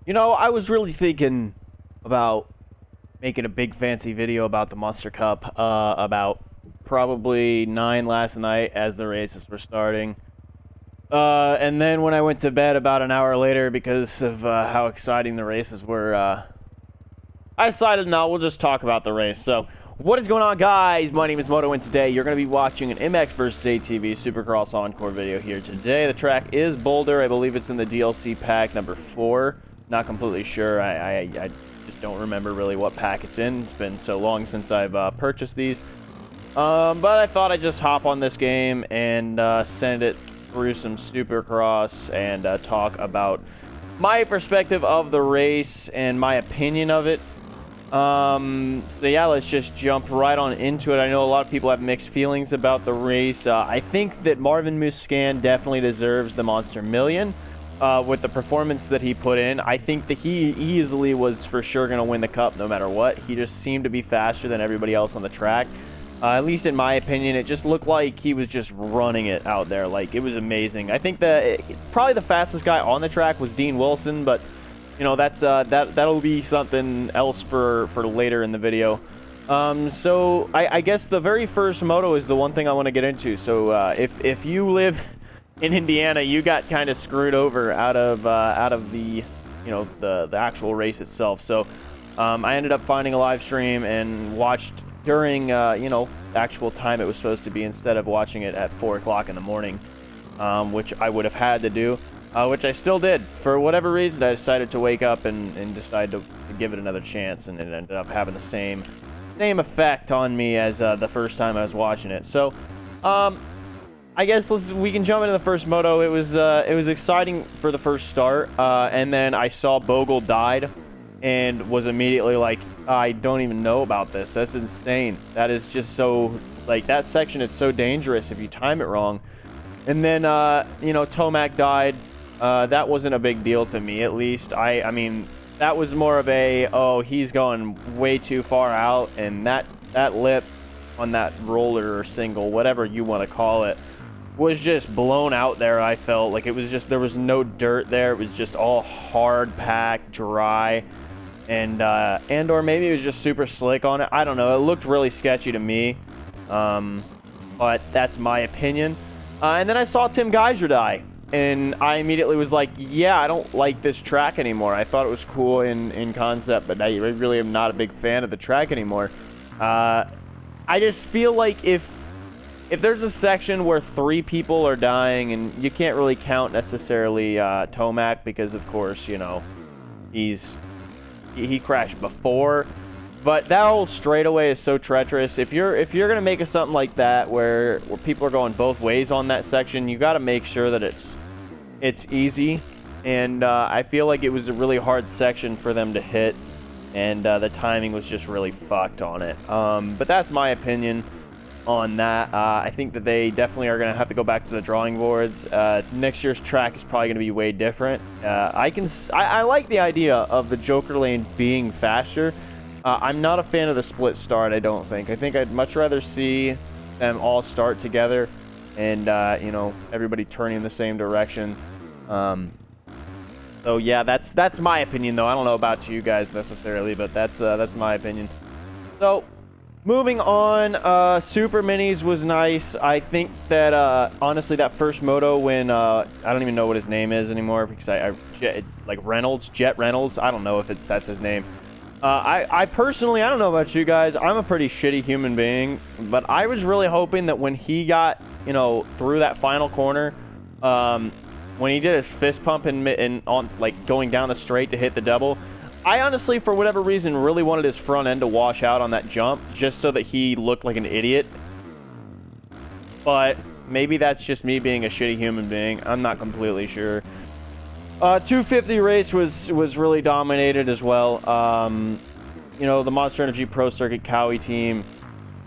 You know, I was really thinking about making a big fancy video about the Monster Cup, about probably 9 last night as the races were starting. And then when I went to bed about an hour later because of how exciting the races were, I decided no, we'll just talk about the race. So, what is going on, guys? My name is Moto, and today you're going to be watching an MX versus ATV Supercross Encore video here. Today, the track is Boulder. I believe it's in the DLC pack number 4. Not completely sure. I just don't remember really what pack it's in. It's been so long since I've purchased these. But I thought I'd just hop on this game and send it through some Supercross and talk about my perspective of the race and my opinion of it. So yeah, let's just jump right on into it. I know a lot of people have mixed feelings about the race. I think that Marvin Musquin definitely deserves the Monster Million with the performance that he put in. I think that he easily was for sure going to win the Cup no matter what. He just seemed to be faster than everybody else on the track. At least in my opinion, it just looked like he was just running it out there. Like, it was amazing. I think that probably the fastest guy on the track was Dean Wilson, but you know, that'll be something else for later in the video. So I guess the very first moto is the one thing I want to get into. So if you live in Indiana, you got kind of screwed over out of the the actual race itself. So I ended up finding a live stream and watched during the actual time it was supposed to be, instead of watching it at 4 o'clock in the morning, which I would have had to do. Which I still did. For whatever reason, I decided to wake up and decide to give it another chance, and it ended up having the same effect on me as the first time I was watching it. So, I guess we can jump into the first moto. It was exciting for the first start, and then I saw Bogle died, and was immediately like, I don't even know about this. That's insane. That is just so, like, that section is so dangerous if you time it wrong. And then Tomac died. That wasn't a big deal to me, at least. I mean, that was more of a, oh, he's going way too far out, and that lip on that roller or single, whatever you want to call it, was just blown out there. I felt like it was just, there was no dirt there. It was just all hard packed, dry, and or maybe it was just super slick on it. I don't know. It looked really sketchy to me, but that's my opinion. And then I saw Tim Geiser die, and I immediately was like, yeah, I don't like this track anymore. I thought it was cool in concept, but I really am not a big fan of the track anymore. I just feel like if there's a section where 3 people are dying, and you can't really count necessarily Tomac, because of course, you know, he crashed before. But that whole straightaway is so treacherous. If you're gonna make something like that where people are going both ways on that section, you got to make sure that it's easy. And I feel like it was a really hard section for them to hit, and the timing was just really fucked on it. But that's my opinion on that. I think that they definitely are gonna have to go back to the drawing boards. Next year's track is probably gonna be way different. I like the idea of the Joker lane being faster. I'm not a fan of the split start, I don't think. I think I'd much rather see them all start together and, everybody turning in the same direction. So yeah, that's my opinion, though. I don't know about you guys necessarily, but that's my opinion. So, moving on, Super Minis was nice. I think that, honestly, that first moto when, I don't even know what his name is anymore, because like Reynolds, Jet Reynolds, I don't know if that's his name. I personally, I don't know about you guys, I'm a pretty shitty human being, but I was really hoping that when he got, through that final corner, when he did his fist pump and on, like, going down the straight to hit the double, I honestly, for whatever reason, really wanted his front end to wash out on that jump, just so that he looked like an idiot. But maybe that's just me being a shitty human being. I'm not completely sure. 250 race was really dominated as well. The Monster Energy Pro Circuit Cowie team,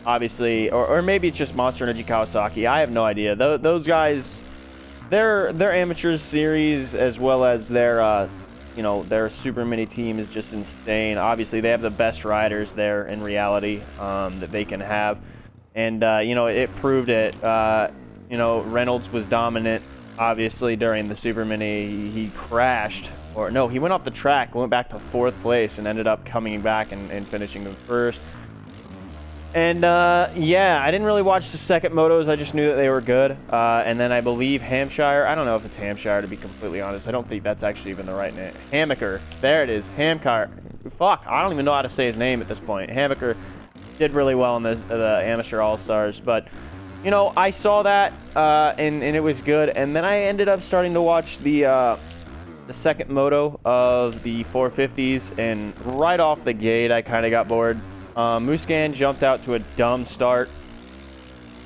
obviously, or maybe it's just Monster Energy Kawasaki. I have no idea. Those guys, their amateurs series, as well as their their Super Mini team, is just insane. Obviously, they have the best riders there in reality that they can have, and it proved it. Reynolds was dominant. Obviously, during the Super Mini, he crashed or no, he went off the track, went back to 4th place, and ended up coming back and finishing in 1st. And, yeah, I didn't really watch the second motos. I just knew that they were good. And then I believe Hampshire. I don't know if it's Hampshire, to be completely honest. I don't think that's actually even the right name. Hammaker. There it is. Hamcar. Fuck, I don't even know how to say his name at this point. Hammaker did really well in the Amateur All-Stars. But, you know, I saw that, and it was good. And then I ended up starting to watch the second moto of the 450s. And right off the gate, I kind of got bored. Musquin jumped out to a dumb start,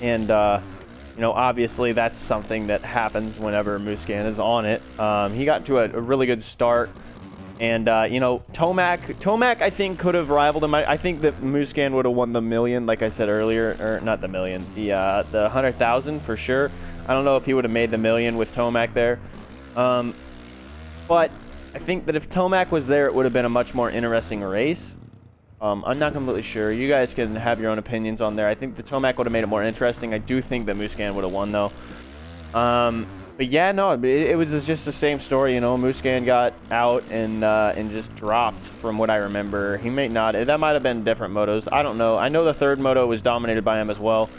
and you know, obviously that's something that happens whenever Musquin is on it. He got to a really good start, and you know, Tomac I think could have rivaled him. I think that Musquin would have won the million, like I said earlier, or not the million, the 100,000 for sure. I don't know if he would have made the million with Tomac there, but I think that if Tomac was there, it would have been a much more interesting race. I'm not completely sure. You guys can have your own opinions on there. I think the Tomac would have made it more interesting. I do think that Musquin would have won, though. But yeah, no, it was just the same story, you know. Musquin got out and just dropped, from what I remember. He may not. That might have been different motos. I don't know. I know the third moto was dominated by him as well.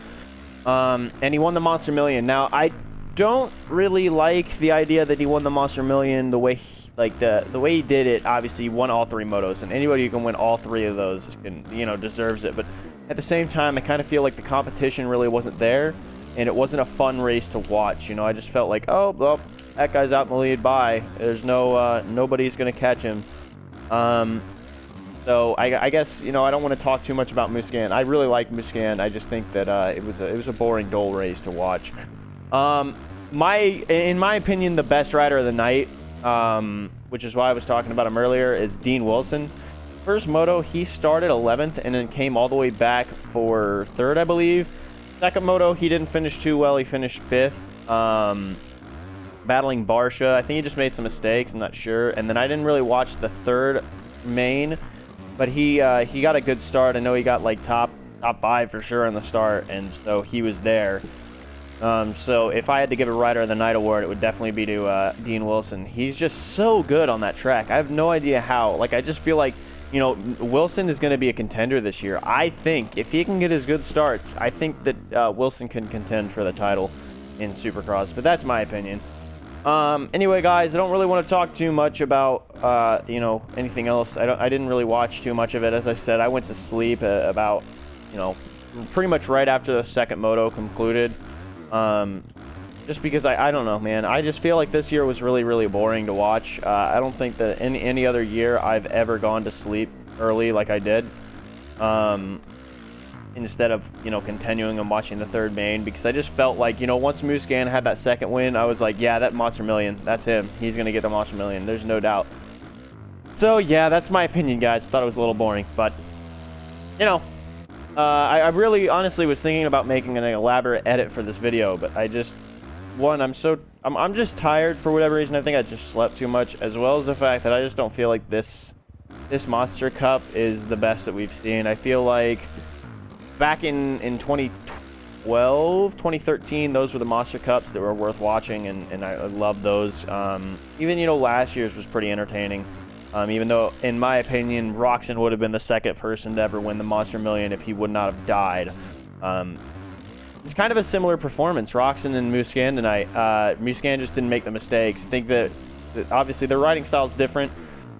And he won the Monster Million. Now, I don't really like the idea that he won the Monster Million the way the way he did it. Obviously, he won all 3 motos, and anybody who can win all 3 of those can, you know, deserves it. But at the same time, I kind of feel like the competition really wasn't there, and it wasn't a fun race to watch. You know, I just felt like, oh, well, that guy's out in the lead. Bye. There's no nobody's gonna catch him. So I guess, you know, I don't want to talk too much about Musquin. I really like Musquin. I just think that it was a boring, dull race to watch. In my opinion, the best rider of the night, which is why I was talking about him earlier, is Dean Wilson. First moto, he started 11th and then came all the way back for 3rd, I believe. Second moto, he didn't finish too well. He finished 5th, battling Barsha. I think he just made some mistakes. I'm not sure. And then I didn't really watch the 3rd main, but he got a good start. I know he got like top 5 for sure in the start, and so he was there. So if I had to give a Rider of the Night award, it would definitely be to Dean Wilson. He's just so good on that track. I have no idea how. Like, I just feel like, you know, Wilson is going to be a contender this year. I think if he can get his good starts, I think that Wilson can contend for the title in Supercross. But that's my opinion. Anyway, guys, I don't really want to talk too much about, you know, anything else. I didn't really watch too much of it. As I said, I went to sleep about, you know, pretty much right after the second moto concluded. Just because I don't know, man. I just feel like this year was really, really boring to watch. I don't think that any other year I've ever gone to sleep early like I did. Instead of, you know, continuing and watching the 3rd main, because I just felt like, you know, once Musquin had that 2nd win, I was like, yeah, that Monster Million, that's him. He's going to get the Monster Million. There's no doubt. So, yeah, that's my opinion, guys. Thought it was a little boring, but, you know, I really honestly was thinking about making an elaborate edit for this video, but I just, I'm just tired for whatever reason. I think I just slept too much, as well as the fact that I just don't feel like this Monster Cup is the best that we've seen. I feel like back in 2012, 2013, those were the Monster Cups that were worth watching, and I love those. Even, you know, last year's was pretty entertaining. Even though, in my opinion, Roxon would have been the 2nd person to ever win the Monster Million if he would not have died. It's kind of a similar performance, Roxon and Musquin tonight. Musquin just didn't make the mistakes. I think that obviously their riding style is different.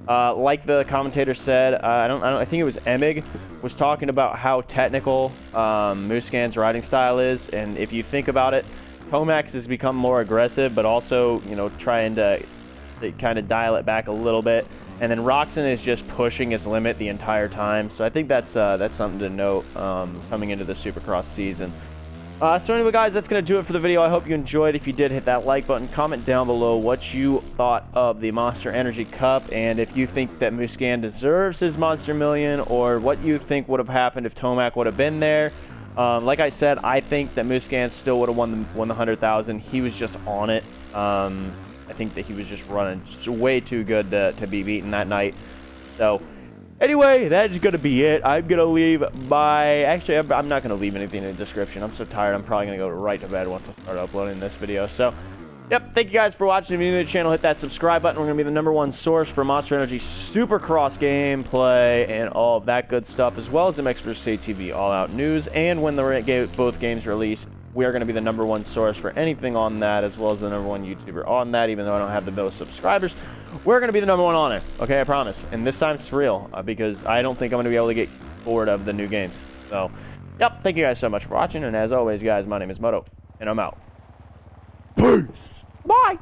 Like the commentator said, I think it was Emig, was talking about how technical Musquin's riding style is, and if you think about it, Tomac has become more aggressive, but also, you know, trying to kind of dial it back a little bit. And then Roxon is just pushing his limit the entire time. So I think that's something to note coming into the Supercross season. So anyway, guys, that's going to do it for the video. I hope you enjoyed. If you did, hit that like button. Comment down below what you thought of the Monster Energy Cup, and if you think that Musquin deserves his Monster Million, or what you think would have happened if Tomac would have been there. Like I said, I think that Musquin still would have won the 100,000. He was just on it. I think that he was just running way too good to be beaten that night. So, anyway, that is going to be it. I'm going to leave actually, I'm not going to leave anything in the description. I'm so tired. I'm probably going to go right to bed once I start uploading this video. So, Yep, thank you guys for watching. If you're new to the channel, hit that subscribe button. We're going to be the #1 source for Monster Energy Supercross gameplay and all of that good stuff, as well as the MX vs. ATV all-out news. And when both games release, we are going to be the #1 source for anything on that, as well as the #1 YouTuber on that, even though I don't have the most subscribers. We're going to be the #1 on it, okay, I promise. And this time it's real, because I don't think I'm going to be able to get bored of the new games. So, yep, thank you guys so much for watching, and as always, guys, my name is Moto, and I'm out. Peace! Bye!